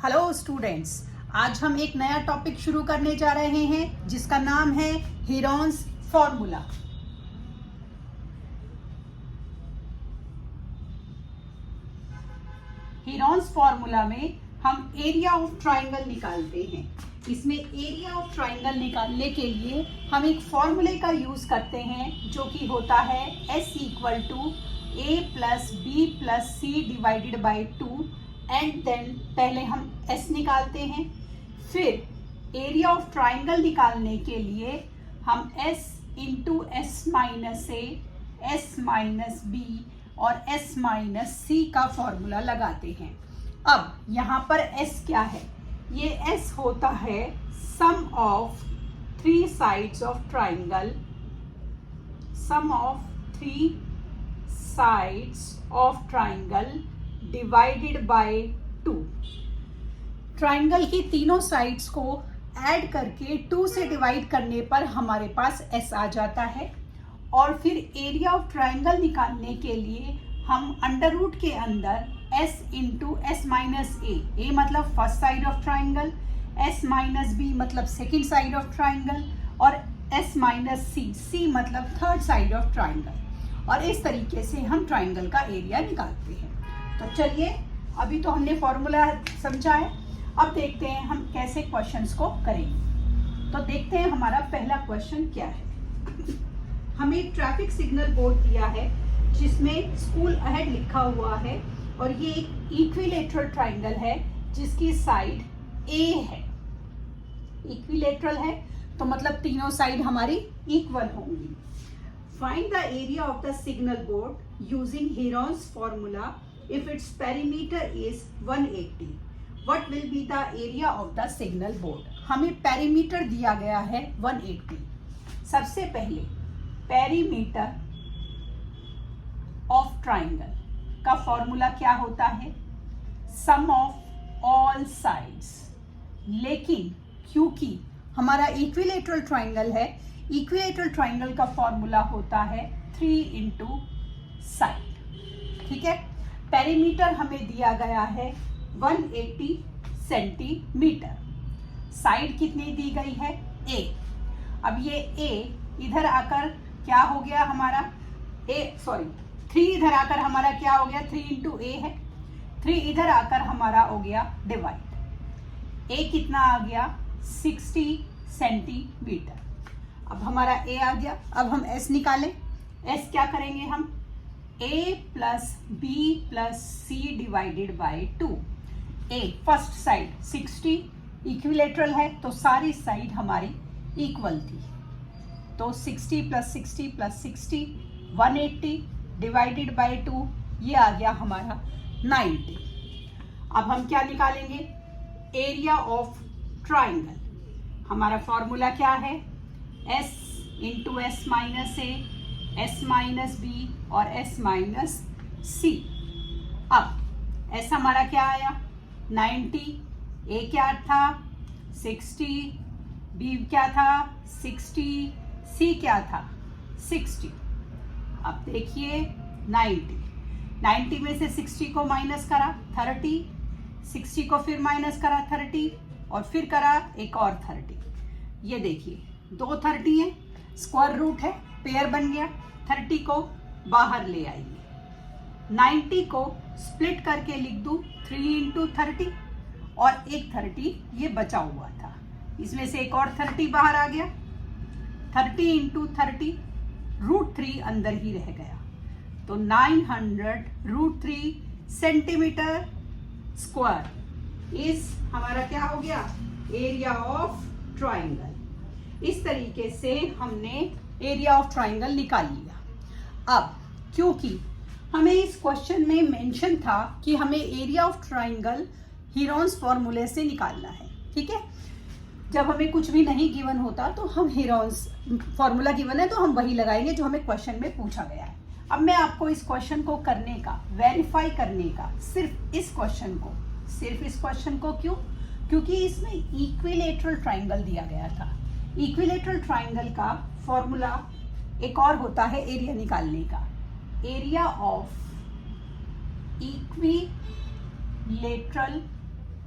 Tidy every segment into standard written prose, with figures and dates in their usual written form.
Hello students, आज हम एक नया टॉपिक शुरू करने जा रहे हैं जिसका नाम है हेरॉन्स फॉर्मूला। हेरॉन्स फॉर्मूला में हम एरिया ऑफ ट्राइंगल निकालते हैं। इसमें एरिया ऑफ ट्राइंगल निकालने के लिए हम एक फॉर्मूले का यूज करते हैं जो कि होता है S equal to A plus B plus C divided by 2 and then पहले हम S निकालते हैं, फिर एरिया ऑफ ट्राइंगल निकालने के लिए हम S into S minus A, S minus B और S माइनस सी का फॉर्मूला लगाते हैं। अब यहाँ पर S क्या है? ये S होता है sum of three sides of triangle, sum of three sides of triangle divided by 2। Triangle की तीनों साइड्स को ऐड करके 2 से डिवाइड करने पर हमारे पास S आ जाता है। और फिर एरिया ऑफ ट्राइंगल निकालने के लिए हम अंडर रूट के अंदर S into S minus A मतलब first side of triangle, S minus B मतलब सेकेंड साइड ऑफ ट्राइंगल और S माइनस सी मतलब थर्ड साइड ऑफ ट्राइंगल, और इस तरीके से हम ट्राइंगल का एरिया निकालते हैं। तो चलिए, अभी तो हमने फॉर्मूला समझा है, अब देखते हैं हम कैसे क्वेश्चंस को करेंगे। तो देखते हैं हमारा पहला क्वेश्चन क्या है। हमें ट्रैफिक सिग्नल बोर्ड दिया है जिसमें स्कूल अहेड लिखा हुआ है और ये एक इक्विलेटरल ट्राइंगल है जिसकी साइड A है। इक्विलेटरल है तो मतलब तीनों साइड हमारी इक्वल होंगी। Find the area of the signal board using Heron's formula if its perimeter is 180, what will be the area of the signal board? हमें पेरीमीटर दिया गया है 180। सबसे पहले पेरीमीटर ऑफ ट्राइंगल का फॉर्मूला क्या होता है? Sum of all sides. लेकिन क्योंकि हमारा इक्विलेटरल ट्राइंगल है, इक्विलेटरल ट्राइंगल का फॉर्मूला होता है 3 इंटू साइड। ठीक है, पेरीमीटर हमें दिया गया है 180 सेंटीमीटर, साइड कितनी दी गई है? A। अब ये A इधर आकर क्या हो गया हमारा? 3 इधर आकर हमारा क्या हो गया? 3 इंटू ए है। 3 इधर आकर हमारा हो गया डिवाइड। A कितना आ गया? 60 सेंटीमीटर। अब हमारा A आ गया। अब हम S निकालें। S क्या करेंगे हम? A plus B plus C divided by 2। A first side 60 equilateral है तो सारी साइड हमारी इक्वल थी, तो 60 प्लस 60 प्लस 60 180 डिवाइडेड बाई 2, ये आ गया हमारा 90। अब हम क्या निकालेंगे? Area of triangle. हमारा फॉर्मूला क्या है? S इंटू एस माइनस ए, S माइनस बी और S माइनस सी। अब S हमारा क्या आया? 90, A क्या था? 60, B क्या था? 60, C क्या था? 60। अब देखिए 90 में से 60 को माइनस करा 30, 60 को फिर माइनस करा 30 और फिर करा एक और 30। ये देखिए 2 30 है, स्क्वायर रूट है, पेयर बन गया। 30 को बाहर ले आइए, 90 को स्प्लिट करके लिख दूं 3 इंटू 30 और एक 30 ये बचा हुआ था, इसमें से एक और 30 बाहर आ गया। 30 इंटू 30 √3 अंदर ही रह गया, तो 900 √3 सेंटीमीटर स्क्वायर इस हमारा क्या हो गया? Area of triangle. इस तरीके से हमने एरिया ऑफ ट्राइंगल निकाल लिया। अब क्योंकि हमें इस क्वेश्चन में मेंशन था कि हमें एरिया ऑफ ट्राइंगल हेरॉन्स फॉर्मूले से निकालना है, ठीक है। जब हमें कुछ भी नहीं गिवन होता तो हम हेरॉन्स फॉर्मूला गिवन है तो हम वही लगाएंगे जो हमें क्वेश्चन में पूछा गया है। अब मैं आपको इस क्वेश्चन को करने का, वेरीफाई करने का, सिर्फ इस क्वेश्चन को क्यों? क्योंकि इसमें इक्विलेटरल ट्राइंगल दिया गया था। इक्विलेटरल ट्राइंगल का फॉर्मूला एक और होता है एरिया निकालने का। Area of equilateral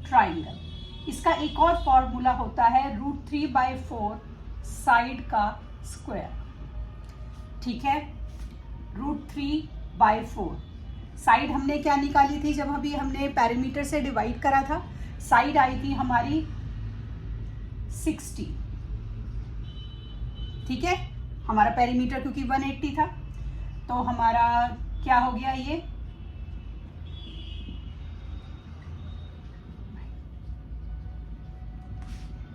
triangle. इसका एक और फॉर्मूला होता है √3/4 साइड का स्क्वायर। ठीक है, √3/4 साइड हमने क्या निकाली थी जब अभी हमने पैरामीटर से डिवाइड करा था? साइड आई थी हमारी 60। ठीक है, हमारा पेरीमीटर क्योंकि 180 था, तो हमारा क्या हो गया ये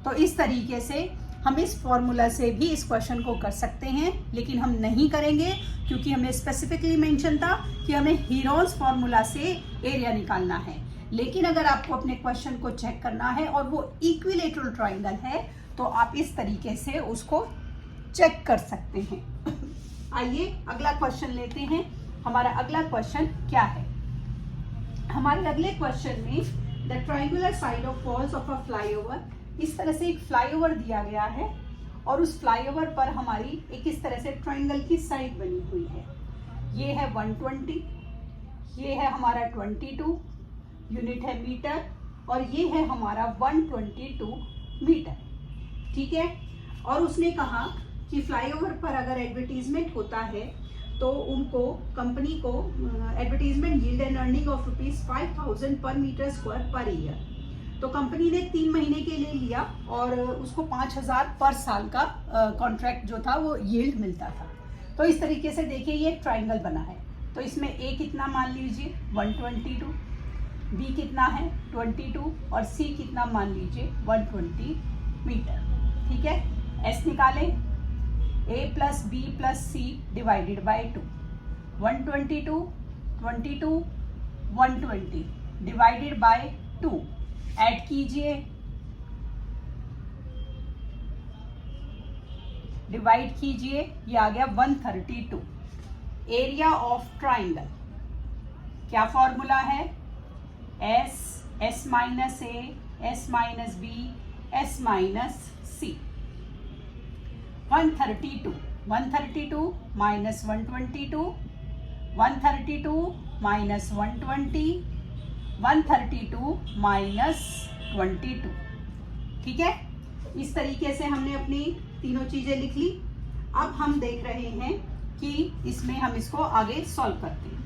तो इस तरीके से हम इस फॉर्मूला से भी इस क्वेश्चन को कर सकते हैं, लेकिन हम नहीं करेंगे क्योंकि हमें स्पेसिफिकली मेंशन था कि हमें हीरोन्स फॉर्मूला से एरिया निकालना है। लेकिन अगर आपको अपने क्वेश्चन को चेक करना है और वो इक्विलेटरल ट्राइंगल है तो आप इस तरीके से उसको चेक कर सकते हैं। आइए अगला क्वेश्चन लेते हैं। हमारा अगला क्वेश्चन क्या है? हमारे अगले क्वेश्चन में the triangular side of walls of a flyover, इस तरह से एक फ्लाईओवर दिया गया है और उस फ्लाईओवर पर हमारी एक इस तरह से ट्राइंगल की साइड बनी हुई है। ये है 120, ये है हमारा 22 यूनिट है मीटर, और ये है हमारा 122 मीटर। ठीक है, और उसने कहा कि फ्लाईओवर पर अगर एडवर्टीजमेंट होता है तो उनको कंपनी को advertisement yield and earning of ₹5,000 पर मीटर स्क्वायर पर ईयर। तो कंपनी ने 3 महीने के लिए लिया और उसको 5,000 पर साल का कॉन्ट्रैक्ट जो था वो यील्ड मिलता था। तो इस तरीके से देखिए ये ट्राइंगल बना है। तो इसमें ए कितना मान लीजिए 122, बी कितना है 22 और सी कितना मान लीजिए 120 मीटर। ठीक है, एस निकालें, a plus B plus C divided by 2, 122 22 120 divided by 2, add कीजिए, डिवाइड कीजिए, ये आ गया 132। एरिया ऑफ ट्राइंगल क्या फॉर्मूला है? S minus A, S minus B, S minus C. 132 minus 122, 132 minus 120, 132 minus 22। ठीक है, इस तरीके से हमने अपनी तीनों चीजें लिख ली। अब हम देख रहे हैं कि इसमें हम इसको आगे सॉल्व करते हैं।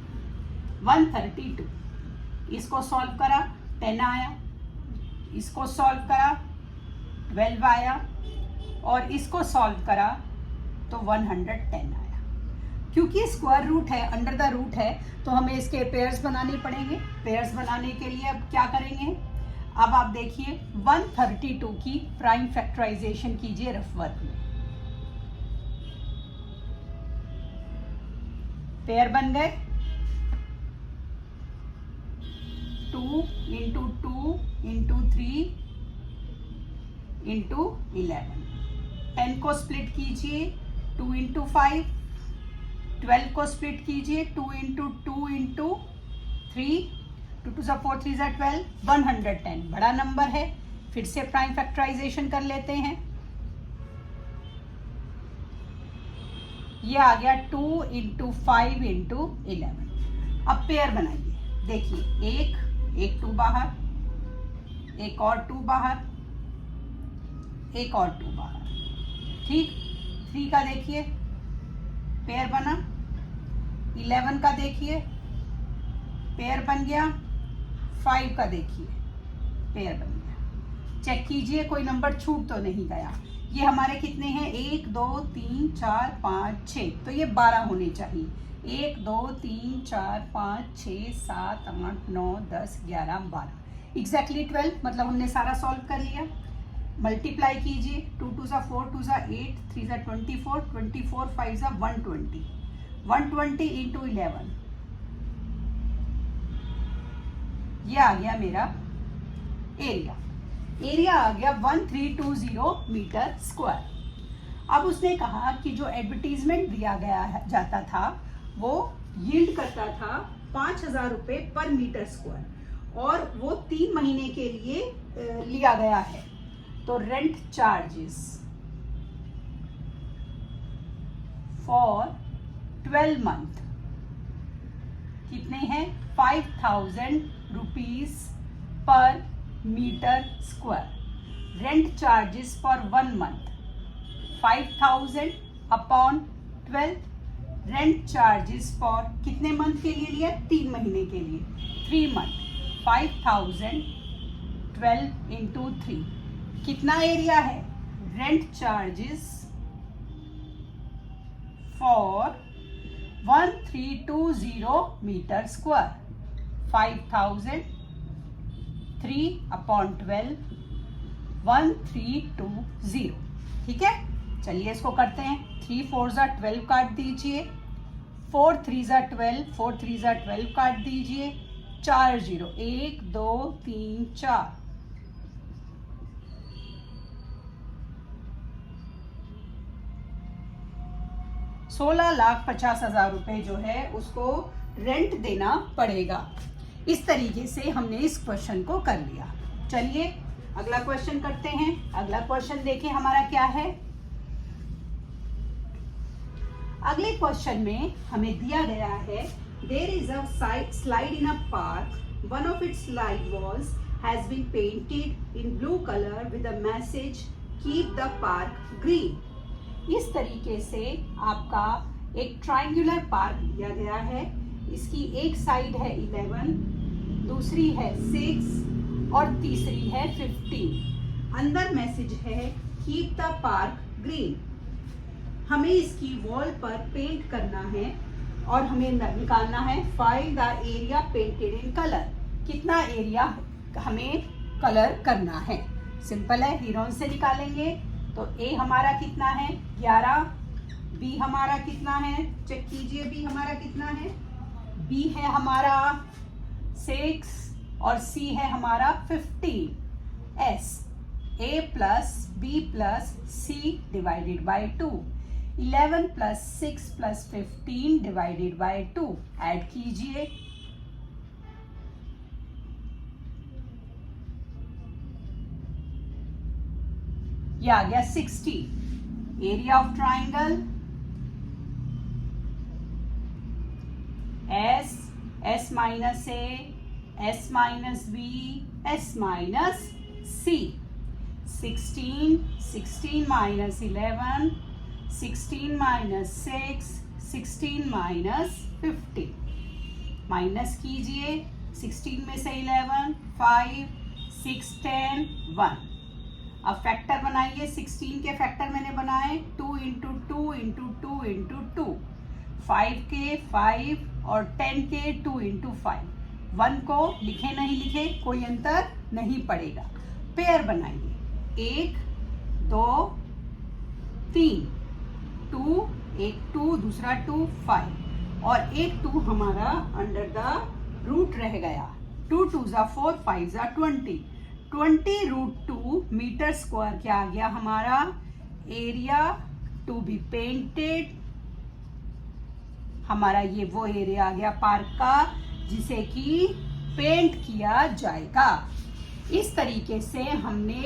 132 इसको सॉल्व करा 10 आया, इसको सॉल्व करा 12 आया, और इसको सॉल्व करा तो 110 आया। क्योंकि स्क्वायर रूट है, अंडर द रूट है, तो हमें इसके पेयर्स बनाने पड़ेंगे। पेयर्स बनाने के लिए अब क्या करेंगे? अब आप देखिए 132 की प्राइम फैक्टराइजेशन कीजिए रफ वर्क में। पेयर बन गए 2 इंटू 2 इंटू 3 इंटू 11। 10 को स्प्लिट कीजिए 2 इंटू 5, 12 को स्प्लिट कीजिए 2 इंटू 2 इंटू 3, 2 2 4 3 12, 110 बड़ा नंबर है। फिर से प्राइम फैक्टराइजेशन कर लेते हैं। ये आ गया 2 इंटू 5 इंटू 11। अब पेयर बनाइए, देखिए एक 2 बाहर, एक और 2 बाहर, एक और 2 बाहर। ठीक, 3 का देखिए पेयर बना, 11 का देखिए पेयर बन गया, 5 का देखिए पेयर बन गया। चेक कीजिए कोई नंबर छूट तो नहीं गया। ये हमारे कितने हैं? 1 2 3 4 5 6, तो ये 12 होने चाहिए। 1 2 3 4 5 6 7 8 9 10 11 12, एग्जैक्टली 12। मतलब हमने सारा सॉल्व कर लिया। मल्टीप्लाई कीजिए, 2 2 4 2 8, 3 24, 24 5 120, 120 इंटू 11, ये आ गया मेरा एरिया। एरिया आ गया 1320 मीटर स्क्वायर। अब उसने कहा कि जो एडवर्टीजमेंट दिया गया जाता था वो यील्ड करता था 5,000 रुपये पर मीटर स्क्वायर, और वो 3 महीने के लिए लिया गया है। तो रेंट चार्जेस फॉर 12 मंथ कितने हैं? 5,000 रुपीज पर metre square. Rent charges for 1 month 5000 upon 12। Rent charges for कितने मंथ के लिए लिया? 3 महीने के लिए, 3 मंथ। 5000 12 इंटू 3 कितना एरिया है? Rent charges for 1320 metre square. 5000 3 upon 12 1320। ठीक है, चलिए इसको करते हैं। 3 4 ज़ा 12 काट दीजिए, 4 3 ज़ा 12, 4 3 ज़ा 12 काट दीजिए, 4 0 1 2 3 4। 16,50,000 रुपए जो है उसको रेंट देना पड़ेगा। इस तरीके से हमने इस क्वेश्चन को कर लिया। चलिए अगला क्वेश्चन करते हैं। अगला क्वेश्चन देखिए हमारा क्या है। अगले क्वेश्चन में हमें दिया गया है, there is a slide in a park, one of its slide walls has been painted in blue colour with a message keep the park green. इस तरीके से आपका एक ट्रायंगुलर पार्क दिया गया है। इसकी एक साइड है 11, दूसरी है 6 और तीसरी है 15। अंदर मैसेज है कीप द पार्क ग्रीन। हमें इसकी वॉल पर पेंट करना है और हमें निकालना है find the area painted in colour. कितना एरिया हमें कलर करना है? सिंपल है, हीरोन से निकालेंगे। तो ए हमारा कितना है? 11। बी हमारा कितना है? चेक कीजिए, बी हमारा कितना है? बी है हमारा 6 और सी है हमारा 15। S A plus B plus C divided by 2। 11 plus 6 plus 15 divided by 2 add कीजिए। ये आ गया 60। Area of triangle S, S minus A, S minus B, S minus C. 16, 16 minus 11, 16 minus 6, 16 minus 15। Minus कीजिए, 16 में से 11, 5, 6, 10, 1। अब फैक्टर बनाइए। 16 के फैक्टर मैंने बनाए 2 इंटू 2 इंटू 2 इंटू 2। 5 के 5 और 10 के 2 इंटू 5। 1 को लिखे नहीं लिखे कोई अंतर नहीं पड़ेगा। पेयर बनाइए, 1 2 3, 2 एक 2 दूसरा 2 5 और एक 2 हमारा अंडर द रूट रह गया। 2 2 ज़ा 4, 5 ज़ा 20। 20 रूट 2 मीटर स्क्वायर क्या आ गया हमारा? Area to be painted. हमारा ये वो एरिया आ गया पार्क का जिसे कि पेंट किया जाएगा। इस तरीके से हमने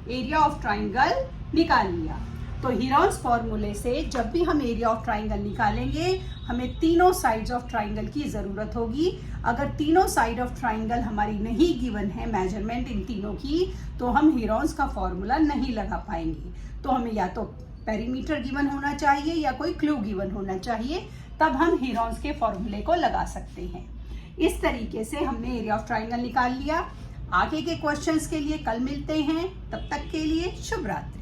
एरिया ऑफ ट्राइंगल निकाल लिया। तो हीरोन्स फॉर्मूले से जब भी हम एरिया ऑफ ट्राइंगल निकालेंगे हमें तीनों साइड्स ऑफ ट्राइंगल की ज़रूरत होगी। अगर तीनों साइड ऑफ ट्राइंगल हमारी नहीं गिवन है मेजरमेंट इन तीनों की, तो हम हीरोन्स का फॉर्मूला नहीं लगा पाएंगे। तो हमें या तो पेरीमीटर गिवन होना चाहिए या कोई क्लू गिवन होना चाहिए, तब हम हीरोन्स के फॉर्मूले को लगा सकते हैं। इस तरीके से हमने एरिया ऑफ ट्राइंगल निकाल लिया। आगे के क्वेश्चंस के लिए कल मिलते हैं, तब तक के लिए शुभ रात्रि।